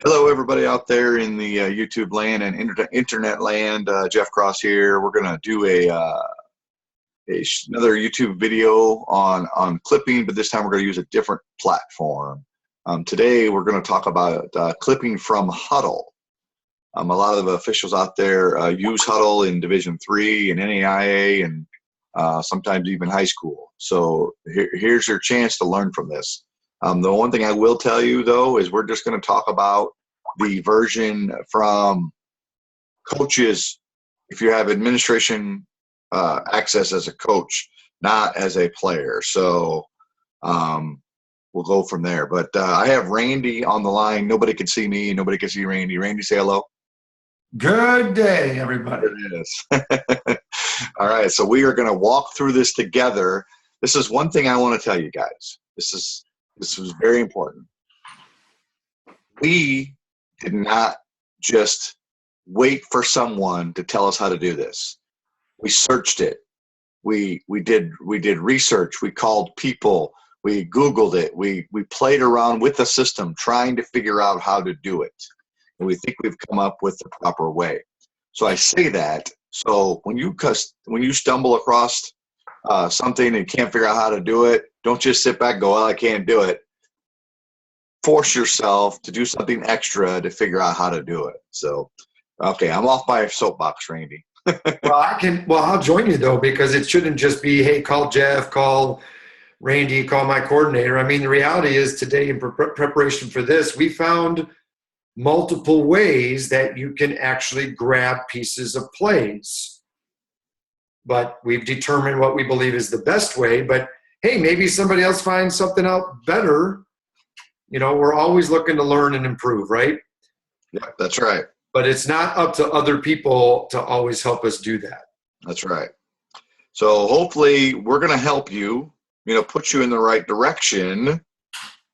Hello, everybody out there in the YouTube land and internet land. Jeff Cross here. We're going to do another YouTube video on clipping, but this time we're going to use a different platform. Today we're going to talk about clipping from hudl. A lot of the officials out there use hudl in Division III and NAIA and sometimes even high school. So here's your chance to learn from this. The one thing I will tell you, though, is we're just going to talk about the version from coaches if you have administration access as a coach, not as a player. So we'll go from there. But I have Randy on the line. Nobody can see me. Nobody can see Randy. Randy, say hello. Good day, everybody. It is. All right. So we are going to walk through this together. This is one thing I want to tell you guys. This was very important. We did not just wait for someone to tell us how to do this. We searched it. We did research. We called people. We Googled it. We played around with the system trying to figure out how to do it. And we think we've come up with the proper way. So I say that so when you stumble across something and can't figure out how to do it, don't just sit back and go, well, I can't do it. Force yourself to do something extra to figure out how to do it. So, okay, I'm off my soapbox, Randy. Well, I'll join you though, because it shouldn't just be, hey, call Jeff, call Randy, call my coordinator. I mean, the reality is today in preparation for this, we found multiple ways that you can actually grab pieces of plays. But we've determined what we believe is the best way. But hey, maybe somebody else finds something out better. You know, we're always looking to learn and improve, right? Yeah, that's right. But it's not up to other people to always help us do that. That's right. So hopefully we're going to help you, put you in the right direction.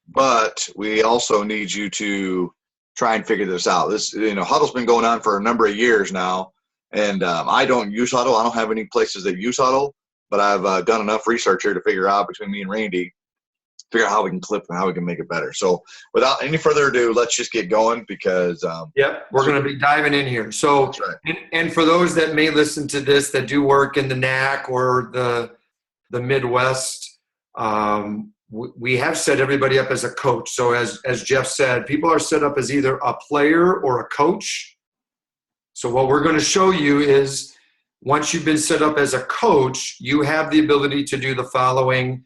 But we also need you to try and figure this out. This, hudl's been going on for a number of years now. And I don't use hudl. I don't have any places that use hudl. But I've done enough research here to figure out between me and Randy, figure out how we can clip and how we can make it better. So without any further ado, let's just get going because we're going to be diving in here. So right. and for those that may listen to this that do work in the NAC or the Midwest, we have set everybody up as a coach. So as Jeff said, people are set up as either a player or a coach. So what we're going to show you is once you've been set up as a coach, you have the ability to do the following.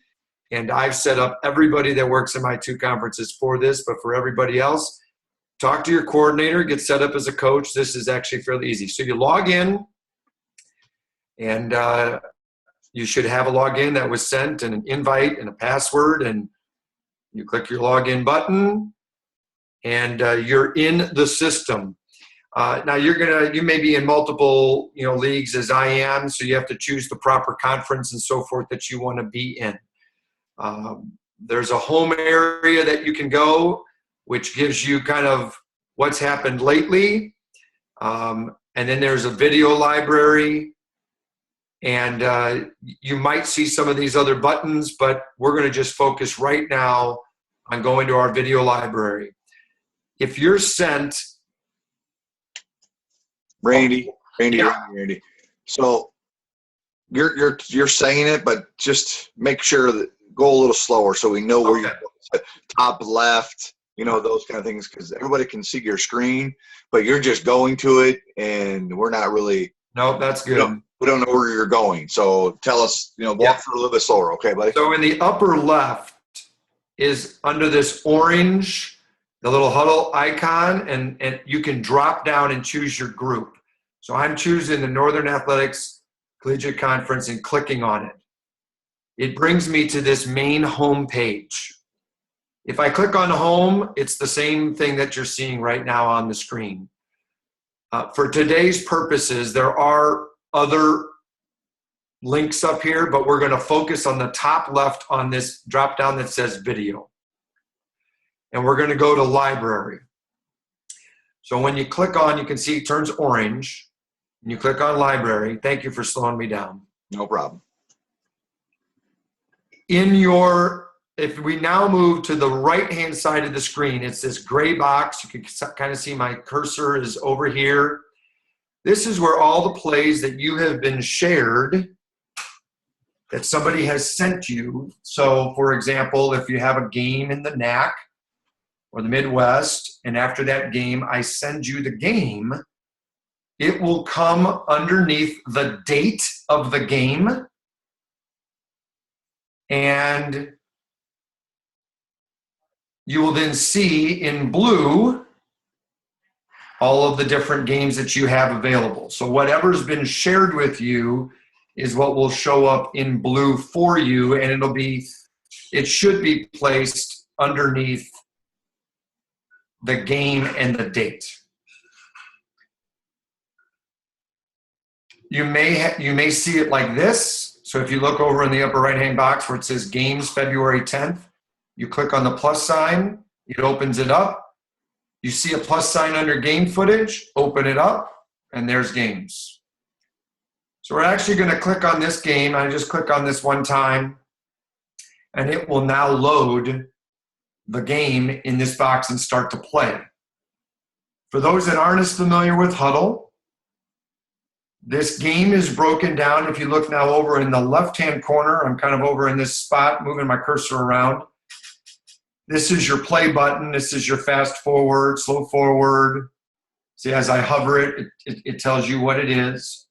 And I've set up everybody that works in my two conferences for this, but for everybody else, talk to your coordinator, get set up as a coach. This is actually fairly easy. So you log in, and you should have a login that was sent and an invite and a password, and you click your login button, and you're in the system. Now you may be in multiple leagues as I am, so you have to choose the proper conference and so forth that you want to be in. There's a home area that you can go, which gives you kind of what's happened lately. And then there's a video library. And you might see some of these other buttons, but we're going to just focus right now on going to our video library. If you're sent... Randy. So you're saying it, but just make sure that go a little slower so we know where you're top left, those kind of things, because everybody can see your screen, but you're just going to it and we're not really. No, that's good. We don't know where you're going. So tell us, walk through a little bit slower. Okay, buddy? So in the upper left is under this orange, the little hudl icon, and you can drop down and choose your group. So I'm choosing the Northern Athletics Collegiate Conference and clicking on it. It brings me to this main home page. If I click on home, it's the same thing that you're seeing right now on the screen. For today's purposes, there are other links up here, but we're going to focus on the top left on this drop down that says video. And we're going to go to library. So when you click on, you can see it turns orange. And you click on library. Thank you for slowing me down. No problem. In your if we now move to the right-hand side of the screen, it's this gray box. You can kind of see my cursor is over here. This is where all the plays that you have been shared, that somebody has sent you. So, for example, if you have a game in the NAC or the Midwest, and after that game, I send you the game, it will come underneath the date of the game, and you will then see in blue all of the different games that you have available. So whatever's been shared with you is what will show up in blue for you, and it should be placed underneath the game and the date. You may see it like this. So if you look over in the upper right-hand box where it says Games February 10th, you click on the plus sign, it opens it up. You see a plus sign under game footage, open it up, and there's games. So we're actually going to click on this game. I just click on this one time, and it will now load the game in this box and start to play. For those that aren't as familiar with hudl, this game is broken down. If you look now over in the left-hand corner, I'm kind of over in this spot, moving my cursor around. This is your play button. This is your fast forward, slow forward. See, as I hover it tells you what it is.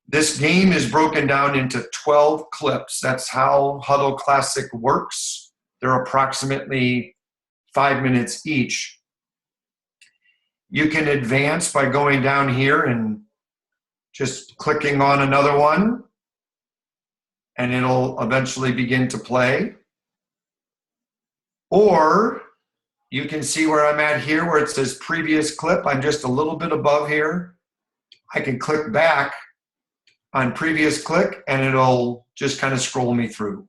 This game is broken down into 12 clips. That's how Hudl Classic works. They're approximately 5 minutes each. You can advance by going down here and just clicking on another one, and it'll eventually begin to play. Or you can see where I'm at here where it says previous clip. I'm just a little bit above here. I can click back on previous click, and it'll just kind of scroll me through.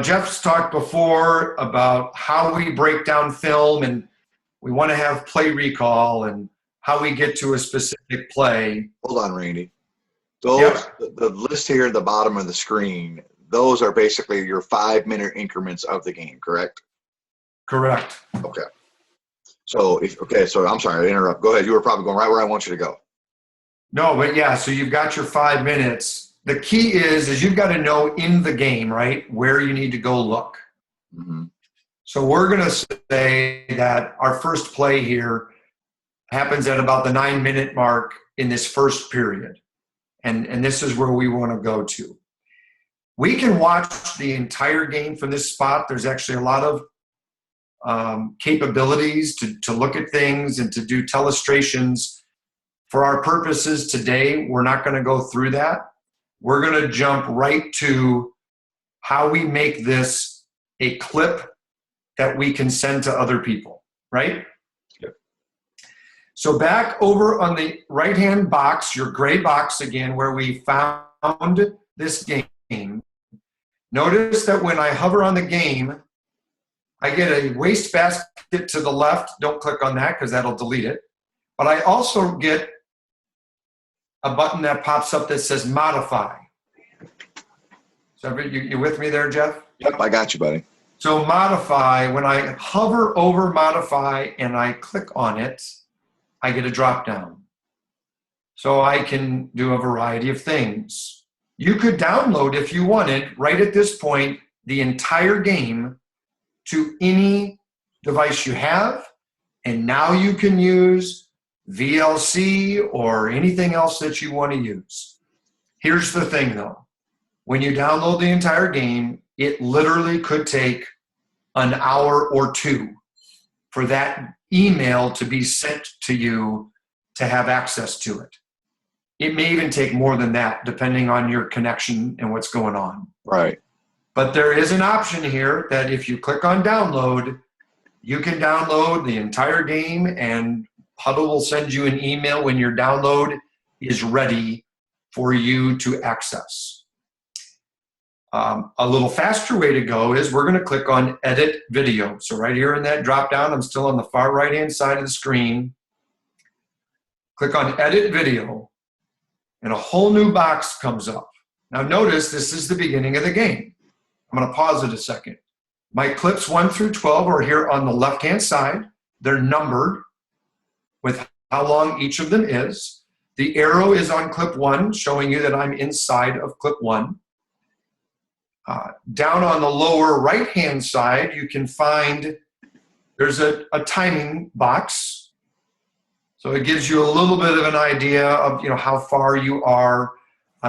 Jeff's talked before about how we break down film, and we want to have play recall and how we get to a specific play. Hold on, Randy. Those, the list here at the bottom of the screen, those are basically your 5-minute increments of the game, correct? Correct. Okay. So so I'm sorry to interrupt. Go ahead. You were probably going right where I want you to go. No, but yeah, so you've got your 5 minutes. The key is you've got to know in the game, right, where you need to go look. Mm-hmm. So we're going to say that our first play here happens at about the 9-minute mark in this first period. And this is where we want to go to. We can watch the entire game from this spot. There's actually a lot of capabilities to look at things and to do telestrations. For our purposes today, we're not going to go through that. We're going to jump right to how we make this a clip that we can send to other people, right? Yep. So back over on the right-hand box, your gray box again, where we found this game, notice that when I hover on the game, I get a wastebasket to the left. Don't click on that because that'll delete it. But I also get a button that pops up that says modify. So you with me there, Jeff? Yep, I got you, buddy. So modify, when I hover over modify and I click on it, I get a drop down. So I can do a variety of things. You could download, if you wanted, right at this point, the entire game to any device you have, and now you can use VLC or anything else that you want to use. Here's the thing though, when you download the entire game, it literally could take an hour or two for that email to be sent to you to have access to it. It may even take more than that, depending on your connection and what's going on. Right. But there is an option here that if you click on download, you can download the entire game, and Hudl will send you an email when your download is ready for you to access. A little faster way to go is we're going to click on Edit Video. So right here in that drop down, I'm still on the far right-hand side of the screen. Click on Edit Video, and a whole new box comes up. Now notice this is the beginning of the game. I'm going to pause it a second. My clips 1 through 12 are here on the left-hand side. They're numbered with how long each of them is. The arrow is on clip 1, showing you that I'm inside of clip 1. Down on the lower right-hand side, you can find there's a timing box. So it gives you a little bit of an idea of how far you are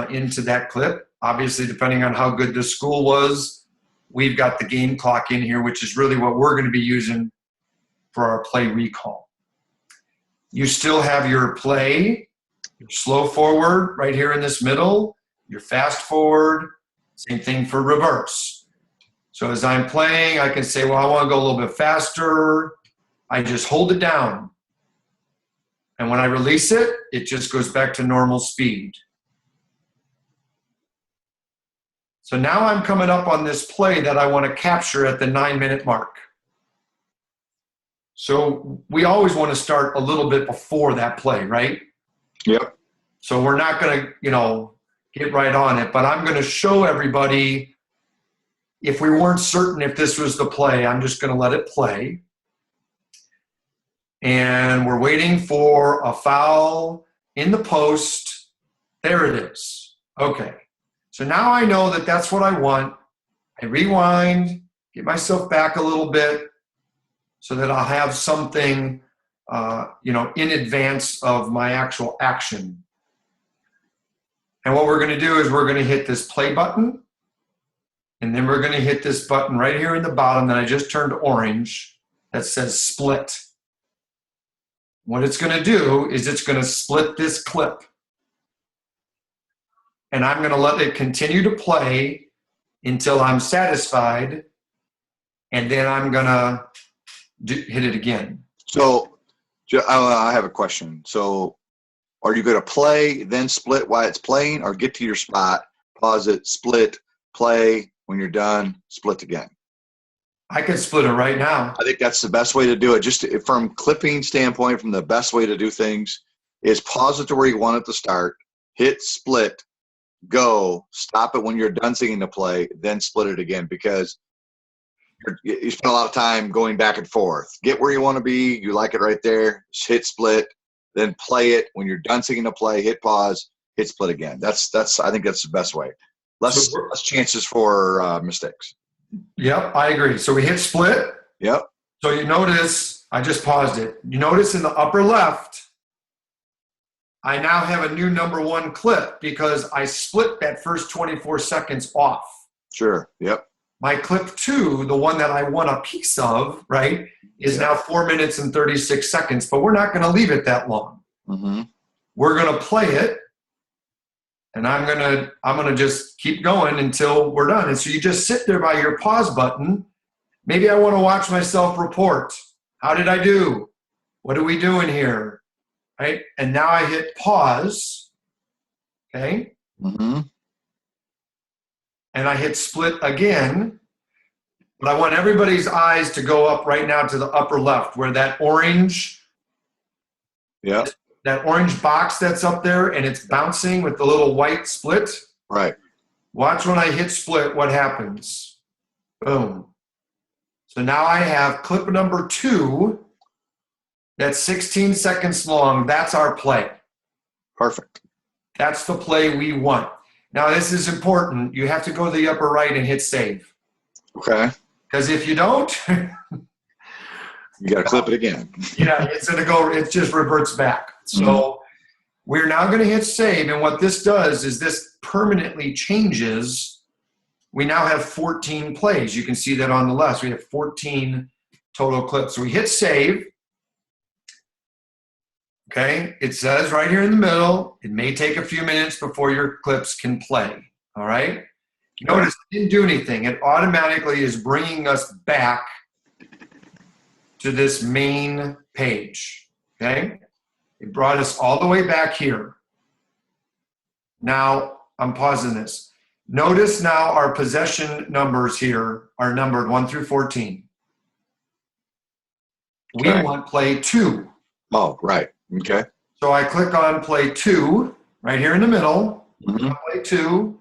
into that clip. Obviously, depending on how good the school was, we've got the game clock in here, which is really what we're going to be using for our play recall. You still have your play, your slow forward right here in this middle, your fast forward, same thing for reverse. So as I'm playing, I can say, well, I want to go a little bit faster. I just hold it down. And when I release it, it just goes back to normal speed. So now I'm coming up on this play that I want to capture at the 9-minute mark. So we always want to start a little bit before that play, right? Yep. So we're not going to, get right on it, but I'm going to show everybody, if we weren't certain if this was the play, I'm just going to let it play. And we're waiting for a foul in the post. There it is. Okay. So now I know that that's what I want. I rewind, get myself back a little bit so that I'll have something, in advance of my actual action. And what we're going to do is we're going to hit this play button, and then we're going to hit this button right here in the bottom that I just turned orange that says split. What it's going to do is it's going to split this clip. And I'm going to let it continue to play until I'm satisfied, and then I'm going to hit it again. So I have a question. So are you going to play, then split while it's playing, or get to your spot, pause it, split, play, when you're done, split again? I could split it right now. I think that's the best way to do it. Just from clipping standpoint, from the best way to do things is pause it to where you want it to start, hit split, go, stop it when you're done singing the play, then split it again, because you spend a lot of time going back and forth. Get where you want to be. You like it right there. Just hit split, then play it. When you're done singing the play, hit pause, hit split again. I think that's the best way. Less chances for mistakes. Yep, I agree. So we hit split. Yep. So you notice, I just paused it. You notice in the upper left, I now have a new number 1 clip because I split that first 24 seconds off. Sure. Yep. My clip 2, the one that I want a piece of, right, is now 4 minutes and 36 seconds, but we're not going to leave it that long. Mm-hmm. We're going to play it, and I'm going to just keep going until we're done. And so you just sit there by your pause button. Maybe I want to watch myself report. How did I do? What are we doing here? Right? And now I hit pause. Okay? Mm-hmm. And I hit split again. But I want everybody's eyes to go up right now to the upper left where that orange, that orange box that's up there and it's bouncing with the little white split. Right. Watch when I hit split what happens. Boom. So now I have clip number 2 that's 16 seconds long. That's our play. Perfect. That's the play we want. Now, this is important. You have to go to the upper right and hit save. Okay. Because if you don't, you got to clip it again. It's going to go, it just reverts back. So we're now going to hit save. And what this does is this permanently changes. We now have 14 plays. You can see that on the left. We have 14 total clips. So we hit save. Okay, it says right here in the middle, it may take a few minutes before your clips can play, all right? Notice it didn't do anything. It automatically is bringing us back to this main page, okay? It brought us all the way back here. Now, I'm pausing this. Notice now our possession numbers here are numbered 1 through 14. We want play 2. Oh, right. Okay. So I click on play 2 right here in the middle. Mm-hmm. Play 2.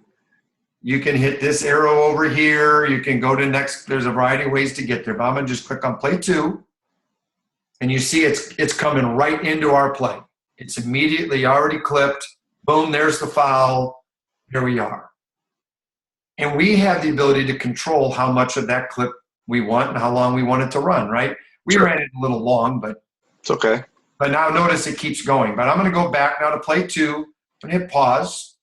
You can hit this arrow over here. You can go to next. There's a variety of ways to get there. But I'm going to just click on play 2. And you see it's coming right into our play. It's immediately already clipped. Boom, there's the foul. Here we are. And we have the ability to control how much of that clip we want and how long we want it to run, right? We ran it a little long, but it's okay. But now notice it keeps going. But I'm going to go back now to play 2 and hit pause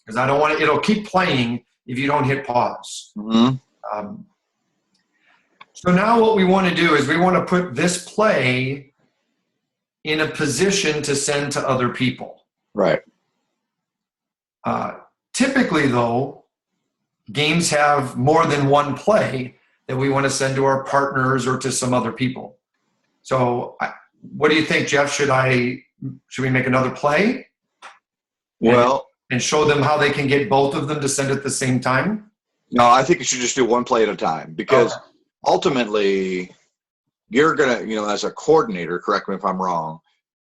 because I don't want it. It'll keep playing if you don't hit pause. Mm-hmm. So now what we want to do is we want to put this play in a position to send to other people. Right. Typically, though, games have more than one play that we want to send to our partners or to some other people. So what do you think, Jeff? Should we make another play? Well, and show them how they can get both of them to send at the same time? No, I think you should just do one play at a time because ultimately you're going to, as a coordinator, correct me if I'm wrong,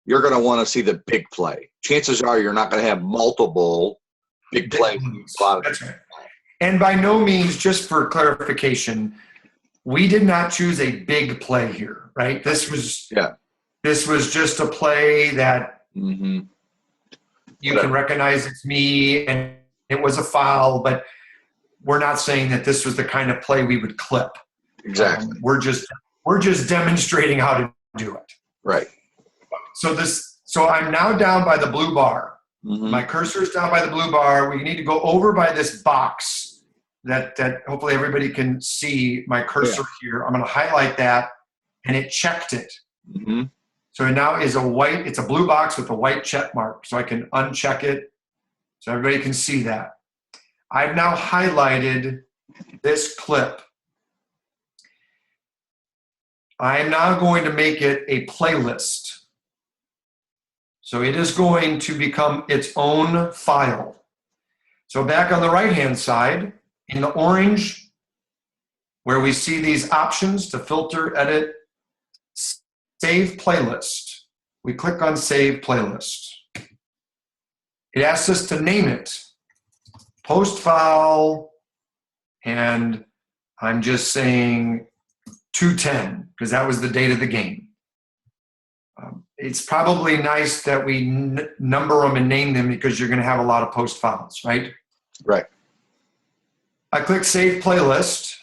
you're going to want to see the big play. Chances are you're not going to have multiple big plays. That's right. And by no means, just for clarification, we did not choose a big play here, right? This was just a play that you can recognize it's me and it was a foul, but we're not saying that this was the kind of play we would clip. Exactly. We're just demonstrating how to do it. Right. So I'm now down by the blue bar. Mm-hmm. My cursor is down by the blue bar. We need to go over by this box that hopefully everybody can see my cursor here. I'm going to highlight that, and it checked it. Mm-hmm. So it now is it's a blue box with a white check mark. So I can uncheck it so everybody can see that. I've now highlighted this clip. I am now going to make it a playlist. So it is going to become its own file. So back on the right-hand side, in the orange, where we see these options to filter, edit, save playlist, we click on Save Playlist. It asks us to name it, post file, and I'm just saying 210, because that was the date of the game. It's probably nice that we number them and name them because you're going to have a lot of post files, right? Right. I click Save Playlist,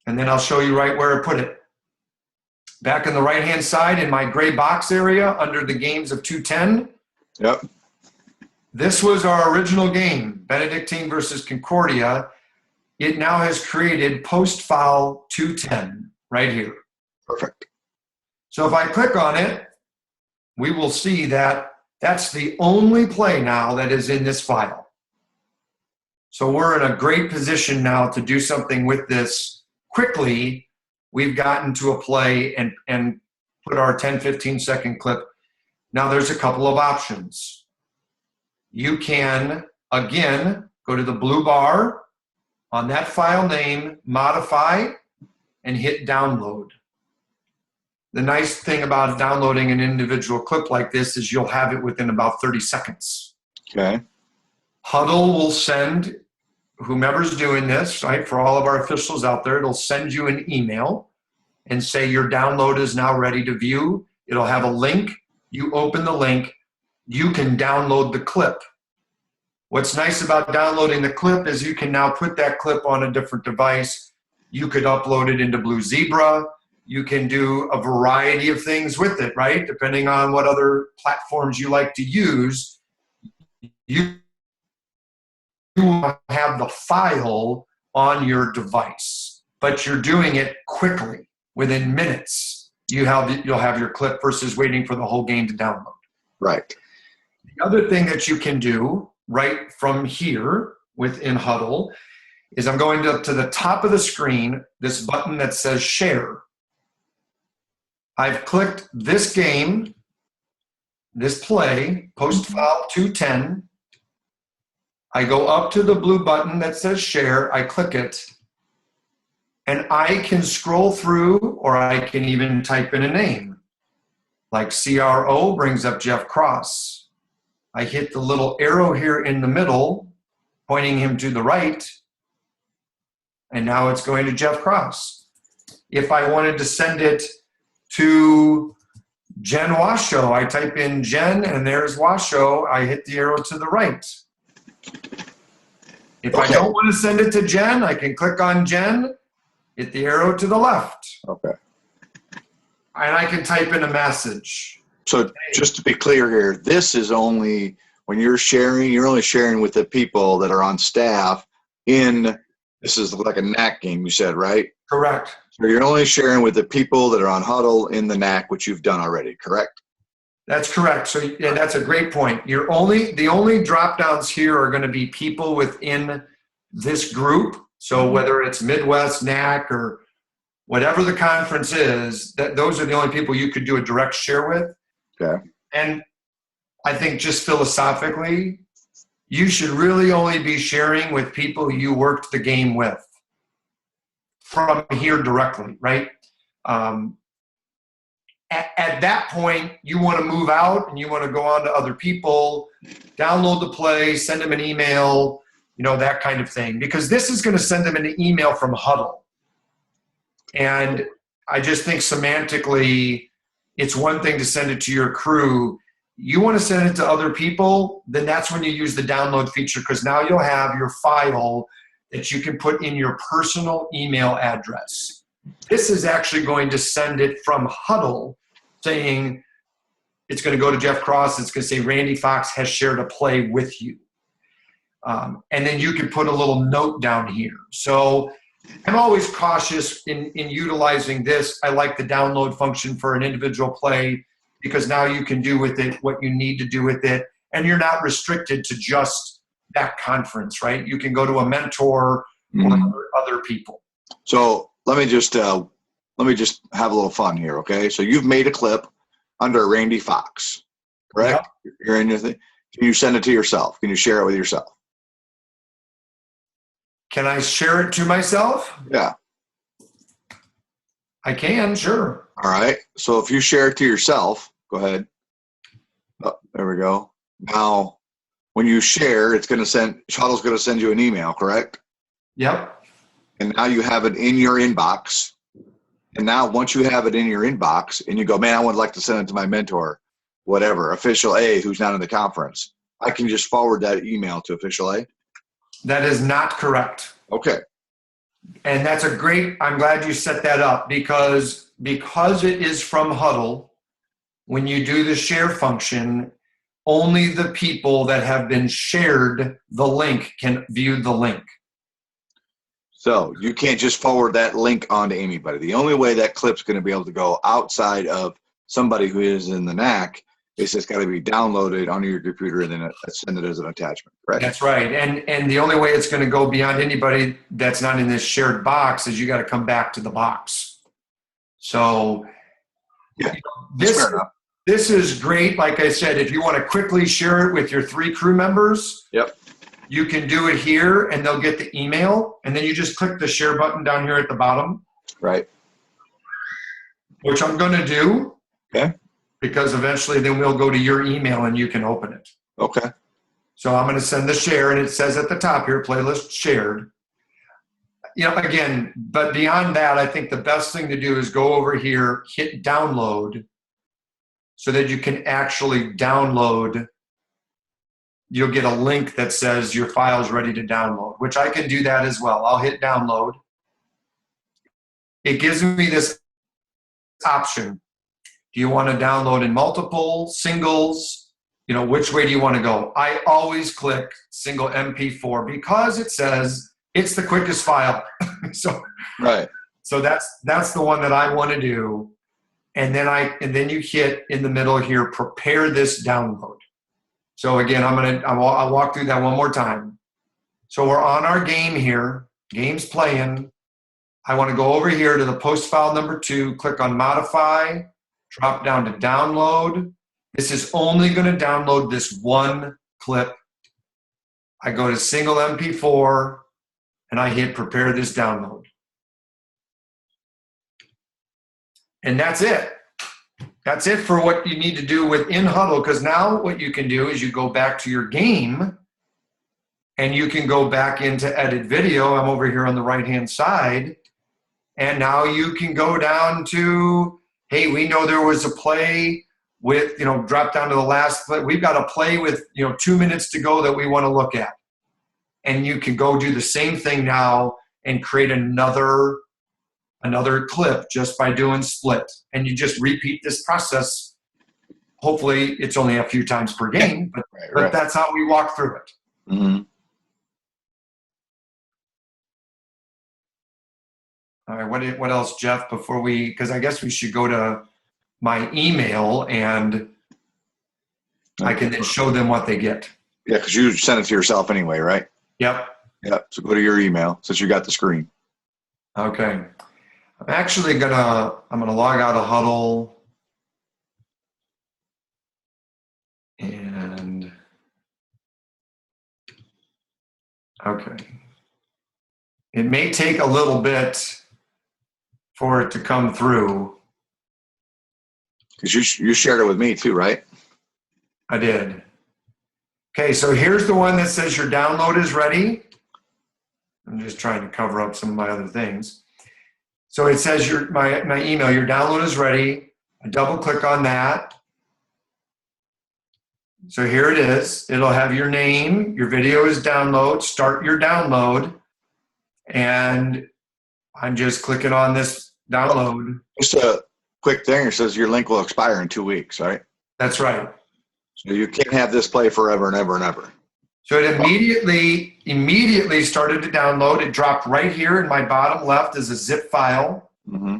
and then I'll show you right where I put it. Back on the right-hand side in my gray box area under the games of 210. Yep. This was our original game, Benedictine versus Concordia. It now has created post file 210 right here. Perfect. So if I click on it, we will see that that's the only play now that is in this file. So we're in a great position now to do something with this quickly. We've gotten to a play and put our 10, 15 second clip. Now there's a couple of options. You can, again, go to the blue bar on that file name, modify, and hit download. The nice thing about downloading an individual clip like this is you'll have it within about 30 seconds. Okay. Hudl will send whomever's doing this, right, for all of our officials out there, it'll send you an email and say your download is now ready to view. It'll have a link. You open the link. You can download the clip. What's nice about downloading the clip is you can now put that clip on a different device. You could upload it into Blue Zebra. You can do a variety of things with it, right? Depending on what other platforms you like to use. You have the file on your device, but you're doing it quickly. Within minutes, you'll have your clip versus waiting for the whole game to download. Right. The other thing that you can do right from here within Hudl is I'm going to the top of the screen, this button that says Share. I've clicked this game, this play, post file 210. I go up to the blue button that says Share. I click it. And I can scroll through, or I can even type in a name. Like CRO brings up Jeff Cross. I hit the little arrow here in the middle, pointing him to the right. and now it's going to Jeff Cross. If I wanted to send it to Jen Washoe, I type in Jen and there's Washoe. I hit the arrow to the right. If I don't want to send it to Jen, I can click on Jen, hit the arrow to the left. Okay. And I can type in a message. So just to be clear here, this is only when you're sharing, you're only sharing with the people that are on staff this is like a NAC game, you said, right? Correct. So you're only sharing with the people that are on Hudl in the NAC, which you've done already, correct? That's correct. So yeah, that's a great point. The only drop downs here are going to be people within this group. So whether it's Midwest, NAC, or whatever the conference is, those are the only people you could do a direct share with. Okay. And I think just philosophically, you should really only be sharing with people you worked the game with from here directly, right? At that point, you want to move out and you want to go on to other people, download the play, send them an email, that kind of thing. Because this is going to send them an email from hudl. And I just think semantically, it's one thing to send it to your crew. You want to send it to other people, then that's when you use the download feature, because now you'll have your file that you can put in your personal email address. This is actually going to send it from hudl, saying it's going to go to Jeff Cross. It's going to say Randy Fox has shared a play with you. And then you can put a little note down here. So I'm always cautious in utilizing this. I like the download function for an individual play, because now you can do with it what you need to do with it, and you're not restricted to just that conference, right? You can go to a mentor or other people. So let me just have a little fun here, okay? So you've made a clip under Randy Fox, correct? Yep. You're in your thing. Can you send it to yourself? Can you share it with yourself? Can I share it to myself? Yeah. I can, sure. All right. So if you share it to yourself, go ahead. Oh, there we go. Now, when you share, hudl's going to send you an email, correct? Yep. And now you have it in your inbox. And now once you have it in your inbox and you go, man, I would like to send it to my mentor, whatever, official A, who's not in the conference, I can just forward that email to official A? That is not correct. Okay. And that's I'm glad you set that up, because it is from hudl, when you do the share function, only the people that have been shared the link can view the link. So you can't just forward that link on to anybody. The only way that clip's going to be able to go outside of somebody who is in the NAC is it's got to be downloaded onto your computer and then send it as an attachment, correct? That's right. And the only way it's going to go beyond anybody that's not in this shared box is you got to come back to the box. So yeah, this is great. Like I said, if you want to quickly share it with your 3 crew members, yep, you can do it here and they'll get the email, and then you just click the share button down here at the bottom. Right. Which I'm going to do. Okay. Because eventually then we'll go to your email and you can open it. Okay. So I'm going to send the share, and it says at the top here, playlist shared. Again, but beyond that, I think the best thing to do is go over here, hit download, so that you can actually download. You'll get a link that says your file is ready to download, which I can do that as well. I'll hit download. It gives me this option. Do you want to download in multiple, singles? Which way do you want to go? I always click single MP4 because it says it's the quickest file. Right. So that's the one that I want to do. And then you hit in the middle here, prepare this download. So again, I'll walk through that one more time. So we're on our game here. Game's playing. I want to go over here to the post file number 2, click on modify, drop down to download. This is only going to download this one clip. I go to single MP4 and I hit prepare this download. And that's it. That's it for what you need to do within hudl, because now what you can do is you go back to your game and you can go back into edit video. I'm over here on the right-hand side. And now you can go down to, hey, we know there was a play with, drop down to the last play. We've got a play with, 2 minutes to go that we want to look at. And you can go do the same thing now and create another clip just by doing split. And you just repeat this process. Hopefully it's only a few times per game, but that's how we walk through it. Mm-hmm. All right, what else, Jeff, because I guess we should go to my email and I can then show them what they get. Yeah, because you sent it to yourself anyway, right? Yep. Yep. So go to your email since you got the screen. Okay. I'm actually gonna log out of Hudl and okay. It may take a little bit for it to come through. Because you shared it with me too, right? I did. Okay, so here's the one that says your download is ready. I'm just trying to cover up some of my other things. So it says my email, your download is ready. I double click on that. So here it is. It'll have your name, your video is download, start your download. And I'm just clicking on this download. Just a quick thing. It says your link will expire in 2 weeks, right? That's right. So you can't have this play forever and ever and ever. So it immediately started to download. It dropped right here in my bottom left as a zip file. Mm-hmm.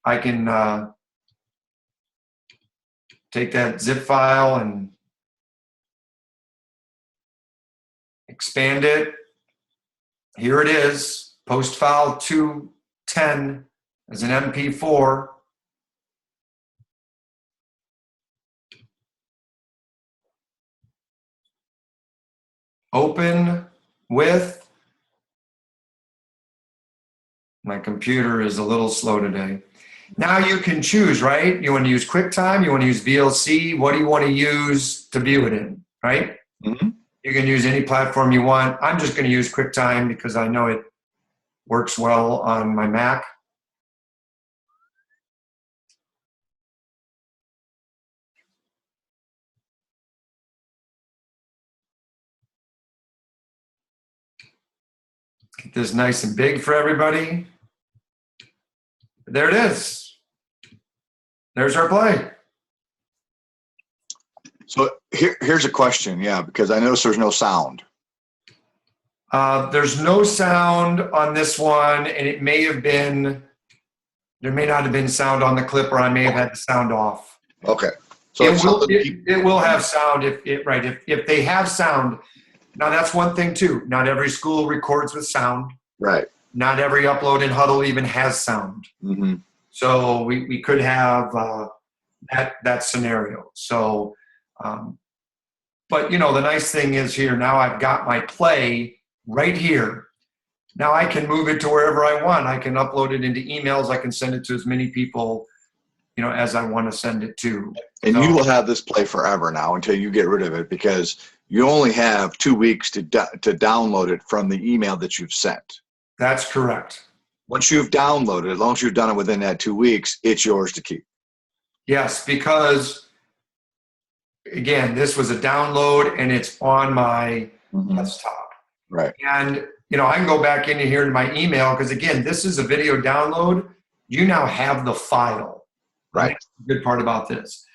I can take that zip file and expand it. Here it is, post file 210 as an MP4. Open with, my computer is a little slow today. Now you can choose, right? You want to use QuickTime, you want to use VLC, what do you want to use to view it in, right? Mm-hmm. You can use any platform you want. I'm just going to use QuickTime because I know it works well on my Mac. Get this nice and big for everybody. There it is. There's our play. So here's a question, yeah, because I noticed there's no sound. There's no sound on this one, and there may not have been sound on the clip, or I may have had the sound off. Okay. So it will have sound if they have sound. Now that's one thing too. Not every school records with sound. Right. Not every upload in Hudl even has sound. Mm-hmm. So we could have that scenario. So, but the nice thing is here now I've got my play right here. Now I can move it to wherever I want. I can upload it into emails. I can send it to as many people, as I want to send it to. And you will have this play forever now until you get rid of it, because you only have 2 weeks to download it from the email that you've sent. That's correct. Once you've downloaded, as long as you've done it within that 2 weeks, it's yours to keep. Yes, because again, this was a download and it's on my desktop. Right. And I can go back into here to my email because again, this is a video download. You now have the file. Right. That's the good part about this.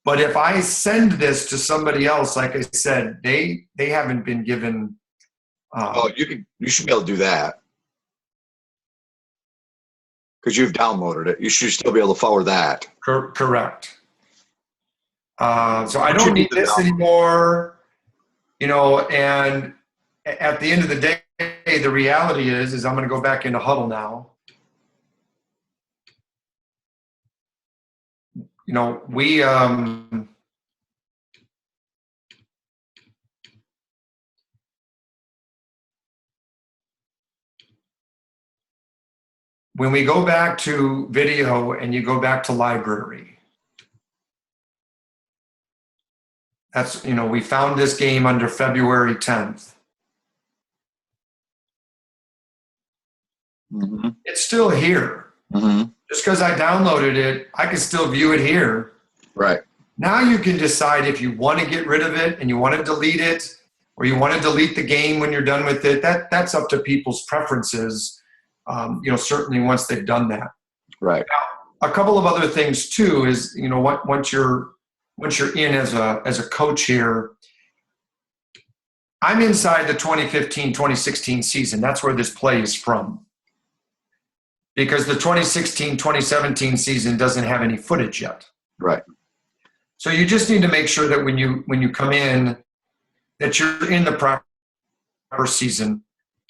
But if I send this to somebody else, like I said, they haven't been given. You should be able to do that because you've downloaded it. You should still be able to forward that. Correct. So I don't need this anymore, and at the end of the day, the reality is I'm going to go back into Hudl now. When we go back to video and you go back to library, That's, we found this game under February 10th. Mm-hmm. It's still here. Mm-hmm. Just because I downloaded it, I can still view it here. Right. Now you can decide if you want to get rid of it and you want to delete it, or you want to delete the game when you're done with it. That's up to people's preferences, certainly once they've done that. Right. Now, a couple of other things too is, once you're in as a coach here, I'm inside the 2015-2016 season. That's where this play is from. Because the 2016-2017 season doesn't have any footage yet. Right. So you just need to make sure that when you come in, that you're in the proper season,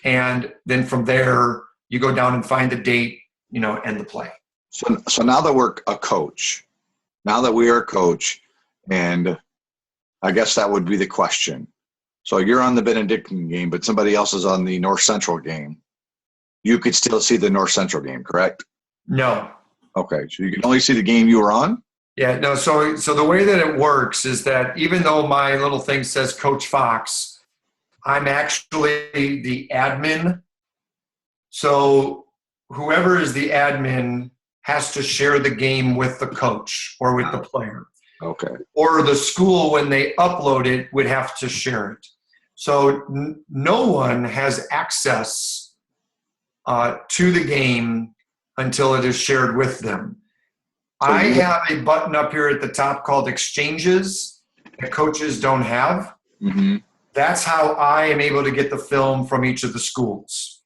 and then from there you go down and find the date, and the play. So now that we're a coach, and I guess that would be the question. So you're on the Benedictine game, but somebody else is on the North Central game. You could still see the North Central game, correct? No. Okay, so you can only see the game you were on? Yeah, no, so the way that it works is that even though my little thing says Coach Fox, I'm actually the admin. So whoever is the admin has to share the game with the coach or with the player. Okay. Or the school, when they upload it, would have to share it. So no one has access to the game until it is shared with them. So I have a button up here at the top called Exchanges that coaches don't have. Mm-hmm. That's how I am able to get the film from each of the schools.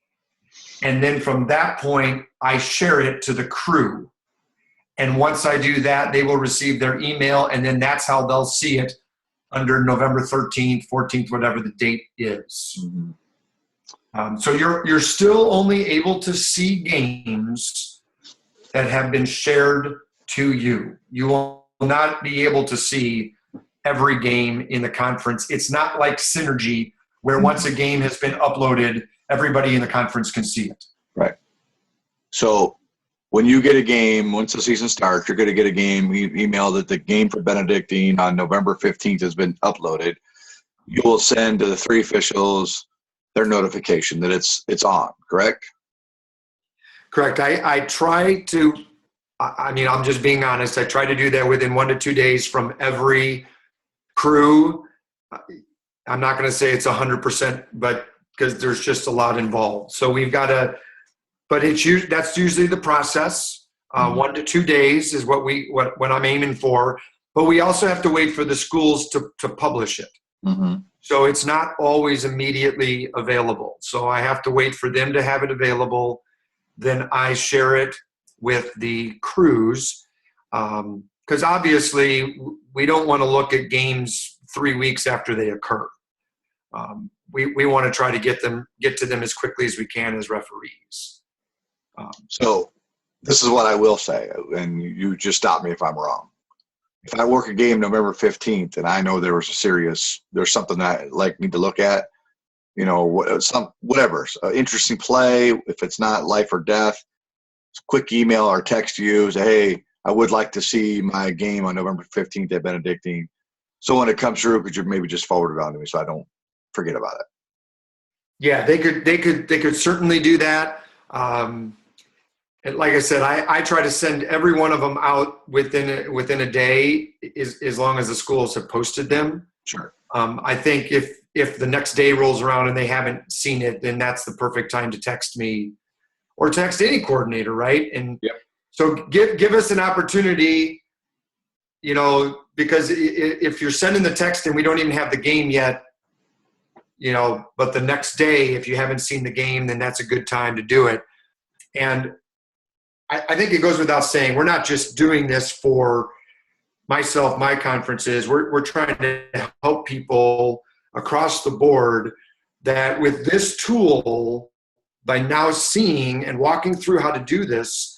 And then from that point, I share it to the crew. And once I do that, they will receive their email, and then that's how they'll see it under November 13th, 14th, whatever the date is. Mm-hmm. So you're still only able to see games that have been shared to you. You will not be able to see every game in the conference. It's not like Synergy, where once a game has been uploaded, everybody in the conference can see it. Right. So when you get a game, once the season starts, you're going to get a game email that the game for Benedictine on November 15th has been uploaded. You will send to the three officials their notification that it's on, correct? Correct. I try to, I'm just being honest, I try to do that within 1 to 2 days from every crew. I'm not going to say it's 100%, but because there's just a lot involved. So we've got to, but that's usually the process. 1 to 2 days is what I'm aiming for. But we also have to wait for the schools to publish it. Mm-hmm. So it's not always immediately available. So I have to wait for them to have it available. Then I share it with the crews. Because obviously we don't want to look at games 3 weeks after they occur. We want to try to get to them as quickly as we can as referees. So this is what I will say, and you just stop me if I'm wrong. If I work a game November 15th and I know there's something that I need to look at, whatever, interesting play, if it's not life or death, quick email or text you, say, hey, I would like to see my game on November 15th at Benedictine. So when it comes through, could you maybe just forward it on to me so I don't forget about it? Yeah, they could certainly do that. And like I said, I try to send every one of them out within a day, as long as the schools have posted them. Sure. I think if the next day rolls around and they haven't seen it, then that's the perfect time to text me or text any coordinator, right? And yep. So give us an opportunity, because if you're sending the text and we don't even have the game yet, but the next day, if you haven't seen the game, then that's a good time to do it. And I think it goes without saying, we're not just doing this for myself, my conferences. We're trying to help people across the board that with this tool, by now seeing and walking through how to do this,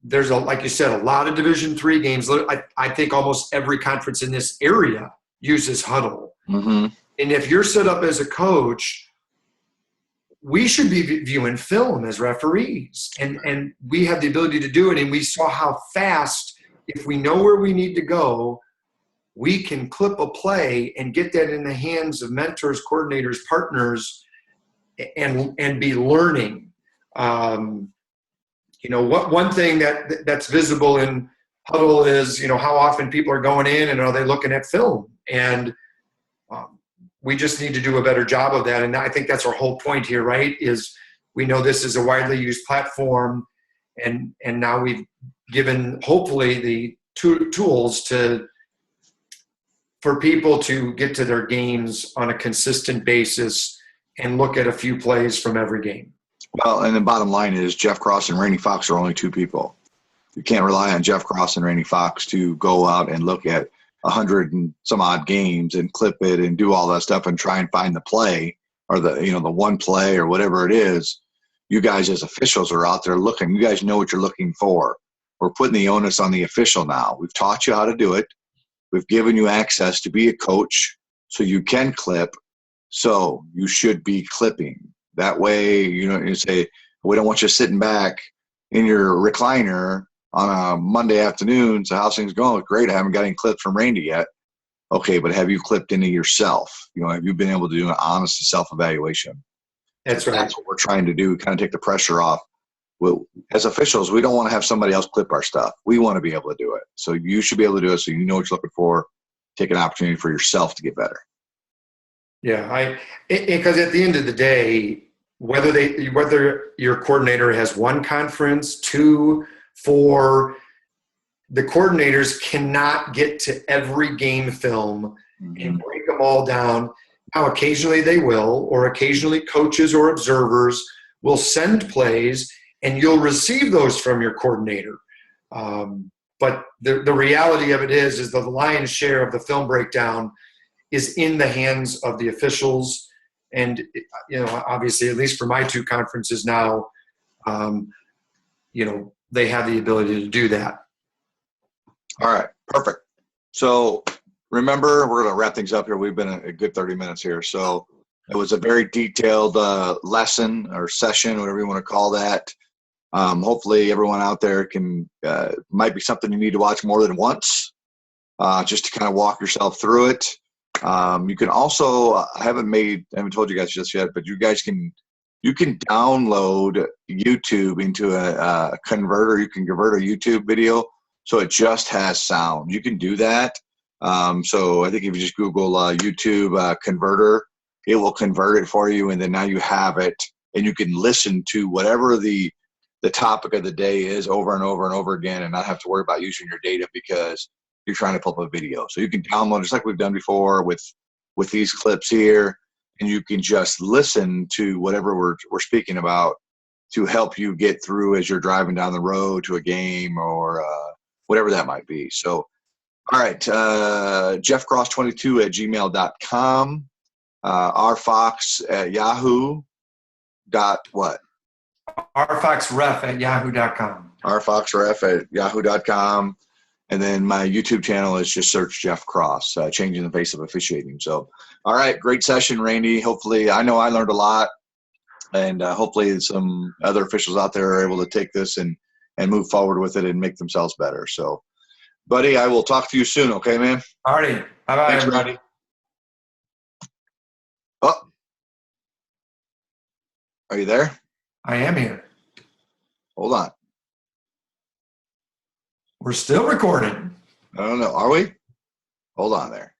there's like you said, a lot of Division III games. I think almost every conference in this area uses hudl. Mm-hmm. And if you're set up as a coach, we should be viewing film as referees, and we have the ability to do it. And we saw how fast, if we know where we need to go, we can clip a play and get that in the hands of mentors, coordinators, partners, and be learning. One thing that's visible in Hudl is, how often people are going in and are they looking at film? And we just need to do a better job of that. And I think that's our whole point here, right? Is we know this is a widely used platform, and now we've given, hopefully, the tools for people to get to their games on a consistent basis and look at a few plays from every game. Well, and the bottom line is Jeff Cross and Randy Fox are only two people. You can't rely on Jeff Cross and Randy Fox to go out and look at 100 and some odd games and clip it and do all that stuff and try and find the play or the one play or whatever it is. You guys as officials are out there looking. You guys know what you're looking for. We're putting the onus on the official now. We've taught you how to do it. We've given you access to be a coach so you can clip. So you should be clipping. That way, you say, we don't want you sitting back in your recliner on a Monday afternoon. So how's things going? Great. I haven't got any clips from Randy yet. Okay, but have you clipped into yourself? Have you been able to do an honest self-evaluation? That's right. That's what we're trying to do, kind of take the pressure off. Well, as officials, we don't want to have somebody else clip our stuff. We want to be able to do it. So you should be able to do it so you know what you're looking for. Take an opportunity for yourself to get better. Yeah, because at the end of the day, whether your coordinator has one conference, 2, 4, the coordinators cannot get to every game film and break them all down. Now, occasionally they will, or occasionally coaches or observers will send plays, and you'll receive those from your coordinator. But the reality of it is the lion's share of the film breakdown is in the hands of the officials. And, obviously, at least for my 2 conferences now, they have the ability to do that. All right, perfect. So remember, we're going to wrap things up here. We've been a good 30 minutes here. So it was a very detailed lesson or session, whatever you want to call that. Hopefully everyone out there might be something you need to watch more than once, just to kind of walk yourself through it. You can also, I haven't told you guys just yet, but you can download YouTube into a converter. You can convert a YouTube video so it just has sound. You can do that. So I think if you just Google YouTube converter, it will convert it for you, and then now you have it, and you can listen to whatever the topic of the day is over and over and over again, and not have to worry about using your data because you're trying to pull up a video. So you can download, just like we've done before with these clips here, and you can just listen to whatever we're speaking about to help you get through as you're driving down the road to a game or whatever that might be. So, all right, jeffcross22@gmail.com, rfox@yahoo. What? rfoxref@yahoo.com. rfoxref@yahoo.com. And then my YouTube channel is just search Jeff Cross, Changing the Face of Officiating. So, all right, great session, Randy. Hopefully, I know I learned a lot, and hopefully some other officials out there are able to take this and move forward with it and make themselves better. So, buddy, I will talk to you soon, okay, man? All righty. Bye-bye. Thanks, Randy. Oh, are you there? I am here. Hold on. We're still recording. I don't know. Are we? Hold on there.